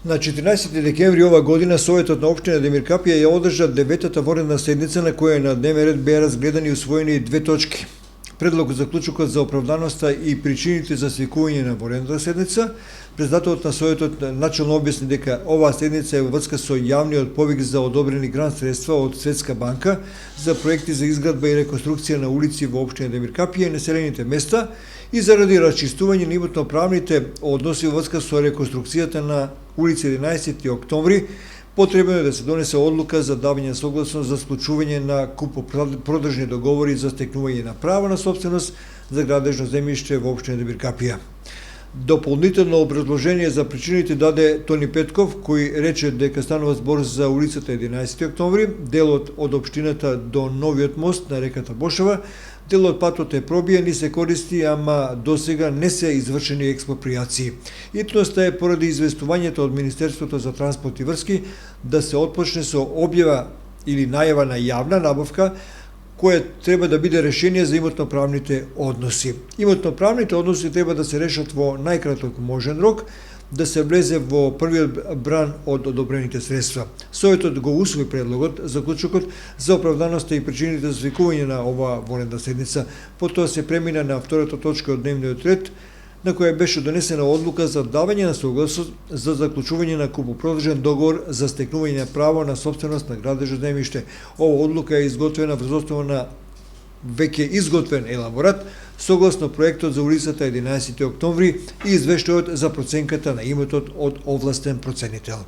На 14 декември ова година Советот на општина Демиркапија ја одржа 9-та воредна седница на која на дневен ред беа разгледани и усвоени две точки. Предлог заклучокот за оправданоста и причините за свикување на воредната седница. Председателот на Советот начално објасни дека оваа седница е во врска со јавниот повик за одобрени грант средства од Светска банка за проекти за изградба и реконструкција на улици во општина Демиркапија и населените места и заради расчистување на имотно-правните односи во врска со реконструкцијата на улица 11 октомври, потребно е да се донесе одлука за давање согласност за склучување на купопродржни договори за стекнување на право на собственост за градежно земјиште во општина Демиркапија. Дополнително образложение за причините даде Тони Петков, кој рече дека станува збор за улицата 11 октомври, делот од општината до новиот мост на реката Бошева. Дел од патот е пробиен и се користи, ама досега не се извршени експропријации. Итноста е поради известувањето од Министерството за транспорт и врски да се отпочне со објава или најава на јавна набавка, која треба да биде решение за имотно-правните односи. Имотно-правните односи треба да се решат во најкраток можен рок, да се влезе во првиот бран од одобрените средства. Советот го усвои предлогот, заклучокот за оправданоста и причините за свикување на оваа воредна седница. Потоа се премина на втората точка од дневниот ред, на која беше донесена одлука за давање на согласност за заклучување на купопродржен договор за стекнување на право на собственост на градежно земјиште. Ова одлука е изготвена врз основа на веќе изготвен елаборат согласно проектот за улицата 11 октомври и извештајот за проценката на имотот од овластен проценител.